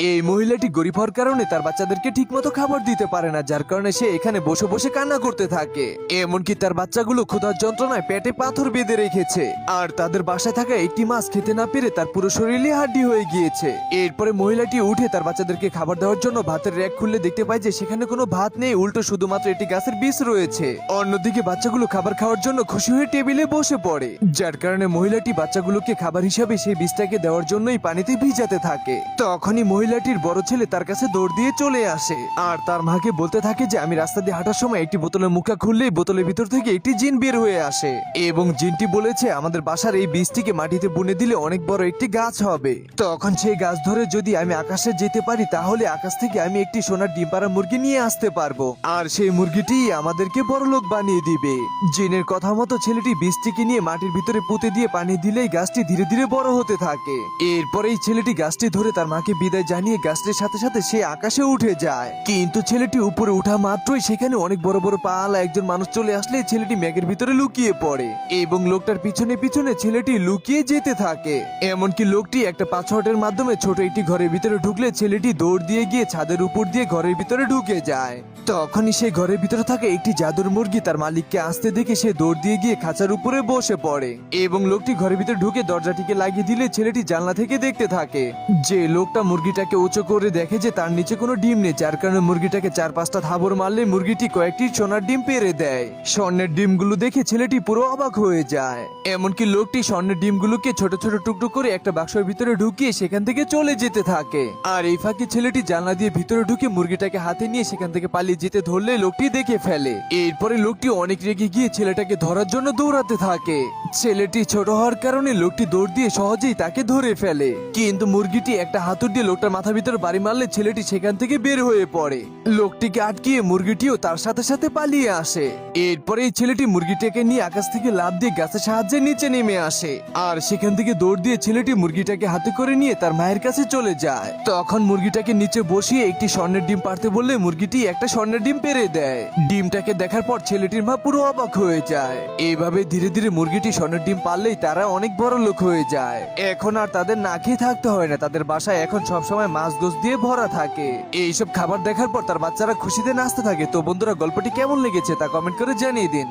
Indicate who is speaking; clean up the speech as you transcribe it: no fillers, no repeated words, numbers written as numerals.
Speaker 1: এই মহিলাটি গরিব হওয়ার কারণে তার বাচ্চাদেরকে ঠিকমতো খাবার দিতে পারে না, যার কারণে সে এখানে বসে বসে কান্না করতে থাকে। এমনকি তার বাচ্চাগুলো ক্ষুধার যন্ত্রণায় পেটে পাথর বেঁধে রেখেছে, আর তাদের বাসায় থাকা একটি মাছ খেতে না পেরে তার পুরো শরীরে হাড্ডি হয়ে গিয়েছে। এরপরে মহিলাটি উঠে তার বাচ্চাদেরকে খাবার দেওয়ার জন্য ভাতের র্যাক খুললে দেখতে পায় যে সেখানে কোনো ভাত নেই, উল্টো শুধুমাত্র একটি গাছের বীজ রয়েছে। অন্যদিকে বাচ্চাগুলো খাবার খাওয়ার জন্য খুশি হয়ে টেবিলে বসে পড়ে, যার কারণে মহিলাটি বাচ্চাগুলোকে খাবার হিসাবে সেই বীজটাকে দেওয়ার জন্যই পানিতে ভিজাতে থাকে। তখনই মহিলাটির বড় ছেলে তার কাছে দৌড় দিয়ে চলে আসে আর তার মাকে বলতে থাকে যে আমি রাস্তা দিয়ে হাঁটার সময় একটি বোতলের মুখা খুললেই বোতলের ভিতর থেকে একটি জিন বের হয়ে আসে, এবং জিনটি বলেছে আমাদের বাসার এই বীজটিকে মাটিতে বুনে দিলে অনেক বড় একটি গাছ হবে। তখন সেই গাছ ধরে যদি আমি আকাশে যেতে পারি তাহলে আকাশ থেকে আমি একটি সোনার ডিম পাড়া মুরগি নিয়ে আসতে পারবো, আর সেই মুরগিটি আমাদেরকে বড়লোক বানিয়ে দিবে। জিনের কথা মতো ছেলেটি বীজটিকে নিয়ে মাটির ভিতরে পুঁতে দিয়ে পানি দিলেই গাছটি ধীরে ধীরে বড় হতে থাকে। এরপরেই ছেলেটি গাছটি ধরে তার মাকে বিদায় জানিয়ে গাছটির সাথে সাথে সে আকাশে উঠে যায়। কিন্তু ছেলেটি উপরে ওঠা মাত্রই সেখানে অনেক বড় বড় পালা একজন মানুষ চলে আসলে ছেলেটি মেঘের ভিতরে লুকিয়ে পড়ে, এবং লোকটার পিছনে পিছনে ছেলেটি লুকিয়ে যেতে থাকে। এমনকি লোকটি একটা পাসওয়ার্ডের মাধ্যমে ছোট একটি ঘরের ভিতরে ঢুকলে ছেলেটি দৌড় দিয়ে গিয়ে ছাদের উপর দিয়ে ঘরের ভিতরে ঢুকে যায়। তখনই সে ঘরের ভিতরে থাকা একটি জাদুর মুরগি তার মালিককে আসতে দেখে সে দৌড় দিয়ে গিয়ে খাঁচার উপরে বসে পড়ে, এবং লোকটি ঘরের ভিতরে ঢুকে দরজাটিকে লাগিয়ে দিলে ছেলেটি জানলা থেকে দেখতে থাকে যে লোকটা মুরগিটাকে উঁচু করে দেখে যে তার নিচে কোনো ডিম নেই, যার কারণে মুরগিটাকে 4-5টা থাবড় মারলে মুরগিটি কয়েকটি সোনার ডিম পেড়ে দেয়। স্বর্ণের ডিমগুলো দেখে ছেলেটি পুরো অবাক হয়ে যায়। এমনকি লোকটি স্বর্ণের ডিমগুলোকে ছোট ছোট টুকরো করে একটা বাক্সের ভিতরে ঢুকিয়ে সেখান থেকে চলে যেতে থাকে। আর এই ফাঁকে ছেলেটি জানলা দিয়ে ভিতরে ঢুকে মুরগিটাকে হাতে নিয়ে সেখান থেকে পালিয়ে যেতে ধরলে লোকটি দেখে ফেলে। এরপরে লোকটি অনেক রেগে গিয়ে ছেলেটাকে ধরার জন্য দৌড়াতে থাকে। ছেলেটি ছোট হওয়ার কারণে লোকটি দৌড় দিয়ে সহজেই তাকে ধরে ফেলে, কিন্তু মুরগিটি একটা হাতুড় দিয়ে লোকটার মাথার ভিতরে বাড়ি মারলে ছেলেটি সেখান থেকে বের হয়ে পড়ে। লোকটিকে আটকিয়ে মুরগিটিও তার সাথে সাথে পালিয়ে আসে। এরপরে এই ছেলেটি মুরগিটাকে নিয়ে আকাশ থেকে লাফ দিয়ে গাছের সাহায্যে নিচে নেমে আসে, আর সেখান থেকে দৌড় দিয়ে ছেলেটি মুরগিটাকে হাতে করে নিয়ে তার মায়ের কাছে চলে যায়। তখন মুরগিটাকে নিচে বসিয়ে একটি স্বর্ণের ডিম পাড়তে বললে মুরগিটি একটা স্বর্ণের ডিম পেড়ে দেয়। ডিমটাকে দেখার পর ছেলেটির মা পুরো অবাক হয়ে যায়। এইভাবে ধীরে ধীরে মুরগিটি স্বর্ণের ডিম পারলেই তারা অনেক বড় লোক হয়ে যায়। এখন আর তাদের না খেয়ে থাকতে হয় না, তাদের বাসায় এখন সবসময় মাছ গোস দিয়ে ভরা থাকে। এইসব খাবার দেখার পর তার বাচ্চারা খুশিতে নাচতে থাকে। তো বন্ধুরা, গল্পটি কেমন লেগেছে তা কমেন্ট করে জানিয়ে দিন।